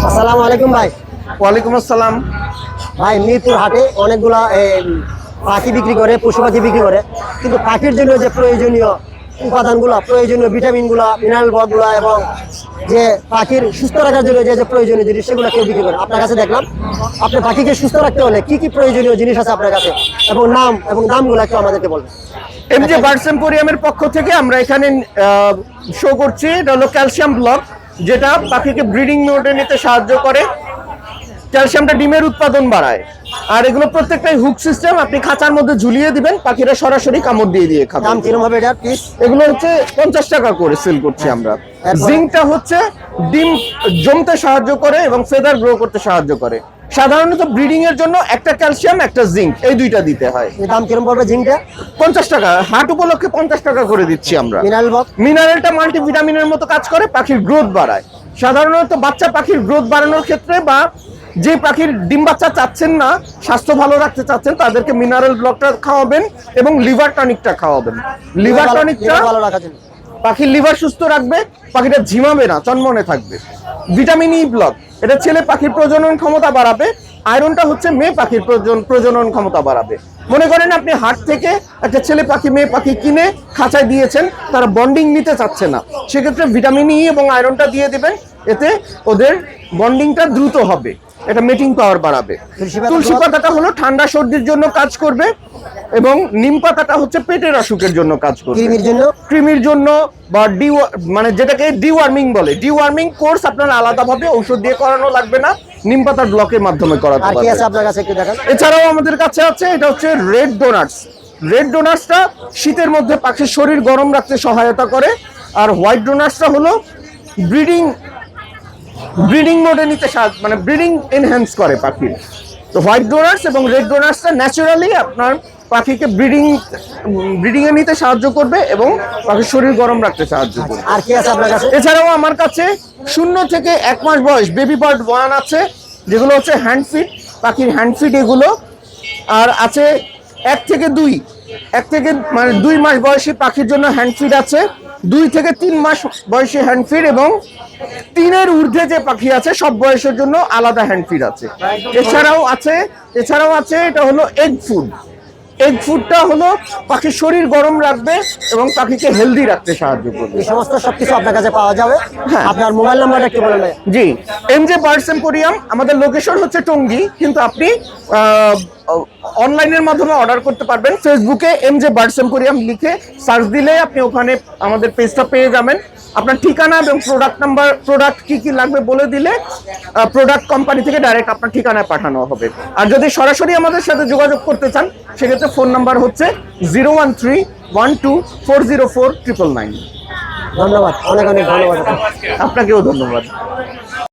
আসসালামু আলাইকুম ভাই। ওয়ালাইকুম আসসালাম। ভাই মিরপুর হাটে অনেকগুলা পাখি বিক্রি করে, পশু পাখি বিক্রি করে, কিন্তু পাখির জন্য যে প্রয়োজনীয় উপাদানগুলো, প্রয়োজনীয় ভিটামিনগুলো, মিনারেল গুলো এবং যে পাখির সুস্থ রাখার জন্য যে যে প্রয়োজনীয় জিনিস সেগুলো কেউ বিক্রি করে। আপনার কাছে দেখলাম আপনার পাখিকে সুস্থ রাখতে হলে কি কি প্রয়োজনীয় জিনিস আছে আপনার কাছে এবং নাম এবং দামগুলো একটু আমাদেরকে বলবেন। এমজে বার্ডস এম্পোরিয়ামের পক্ষ থেকে আমরা এখানে শো করছি, এটা হলো ক্যালসিয়াম ব্লক, যেটা পাখিকে ব্রিডিং মোডে নিতে সাহায্য করে। ক্যালসিয়ামটা ডিমের উৎপাদন বাড়ায়। আর এগুলো প্রত্যেকটাই হুক সিস্টেম, আপনি খাঁচার মধ্যে ঝুলিয়ে দিবেন, পাখিরা সরাসরি কামড় দিয়ে খাবে। দাম কিরকম হবে এটা পিস? এগুলো হচ্ছে 50 টাকা করে সেল করছি আমরা। জিঙ্কটা হচ্ছে ডিম জমতে সাহায্য করে এবং ফেদার গ্রো করতে সাহায্য করে। সাধারণত ব্রিডিং এর জন্য একটা ক্যালসিয়াম একটা জিঙ্ক, এই দুইটা দিতে হয়। দাম কিরকম পড়বে জিঙ্কটা? 50 টাকা। হাট উপলক্ষে 50 টাকা করে দিচ্ছি আমরা। মিনারেলটা মাল্টিভিটামিনের মতো কাজ করে, পাখির গ্রোথ বাড়ায়। সাধারণত বাচ্চা পাখির গ্রোথ বাড়ানোর ক্ষেত্রে বা যে পাখির ডিম বাচ্চা চাচ্ছেন না, স্বাস্থ্য ভালো রাখতে চাচ্ছেন, তাদেরকে মিনারেল ব্লকটা খাওয়াবেন এবং লিভার টনিকটা খাওয়াবেন। লিভার টনিকটা ভালো রাখার জন্য পাখির লিভার সুস্থ রাখবে, পাখিটা ঝিমাবে না, চনমনে থাকবে। ভিটামিন ই ব্লক, এটা ছেলে পাখির প্রজনন ক্ষমতা বাড়াবে। আয়রনটা হচ্ছে মেয়ে পাখির প্রজনন ক্ষমতা বাড়াবে। মনে করেন আপনি হাট থেকে একটা ছেলে পাখি মেয়ে পাখি কিনে খাঁচায় দিয়েছেন, তারা বন্ডিং নিতে চাচ্ছে না, সেক্ষেত্রে ভিটামিন ই এবং আয়রনটা দিয়ে দিবেন, এতে ওদের বন্ডিংটা দ্রুত হবে, এটা মেটিং পাওয়ার বাড়াবে। তুলসী পাতাটা হলো ঠান্ডা সর্দির জন্য কাজ করবে এবং নিম পাতাটা হচ্ছে পেটের অসুখের জন্য কাজ করবে। কৃমির জন্য বা মানে যেটাকে ডিওয়ার্মিং বলে, ডিওয়ার্মিং কোর্স আপনার আলাদাভাবে ঔষধ দিয়ে করানো লাগবে না, নিম পাতার ব্লকের মাধ্যমে করাতে পারবেন। এছাড়াও আমাদের কাছে আছে, এটা হচ্ছে রেড ডোনাটস। রেড ডোনাটসটা শীতের মধ্যে পাখির শরীর গরম রাখতে সহায়তা করে। আর হোয়াইট ডোনাটসটা হলো ব্রিডিং মোডে নিতে মানে ব্রিডিং এনহ্যান্স করে পাখির। তো হোয়াইট ডোনাটস এবং রেড ডোনাটসটা ন্যাচারালি আপনার পাখিকে ব্রিডিং এ নিতে সাহায্য করবে এবং পাখির শরীর গরম রাখতে সাহায্য করবে। আর কি আছে আপনার কাছে? এছাড়াও আমার কাছে 0 থেকে 1 মাস বয়স বেবি বার্ড 1 আছে, যেগুলো হচ্ছে হ্যান্ড ফিড, পাখির হ্যান্ড ফিড এগুলো। আর আছে 1 থেকে 2 মাস বয়সী পাখির জন্য হ্যান্ড ফিড আছে, 2 থেকে 3 মাস বয়সী হ্যান্ড ফিড, এবং 3 এর ঊর্ধ্বে যে পাখি আছে সব বয়সের জন্য আলাদা হ্যান্ড ফিড আছে। এছাড়াও আছে এটা হলো এগ ফুড। এগ ফুডটা হলো পাখির শরীর গরম রাখবে এবং পাখিকে হেলদি রাখতে সাহায্য করবে। এই সমস্ত সবকিছু আপনার কাছে পাওয়া যাবে। হ্যাঁ। আপনার মোবাইল নাম্বারটা একটু বলে নেন। জি, এমজে বার্ডস এম্পোরিয়াম, আমাদের লোকেশন হচ্ছে টঙ্গী, কিন্তু আপনি অনলাইনের মাধ্যমে অর্ডার করতে পারবেন। ফেসবুকে এমজে বার্ডস এম্পোরিয়াম লিখে সার্চ দিলে আপনি ওখানে আমাদের পেজটা পেয়ে যাবেন। আপনার ঠিকানা এবং প্রোডাক্ট কি লাগবে বলে দিলে প্রোডাক্ট কোম্পানি থেকে ডাইরেক্ট আপনার ঠিকানায় পাঠানো হবে। আর যদি সরাসরি আমাদের সাথে যোগাযোগ করতে চান, সেক্ষেত্রে ফোন নাম্বার হচ্ছে 01312404999। ধন্যবাদ, অনেক অনেক ধন্যবাদ। আপনাকেও ধন্যবাদ।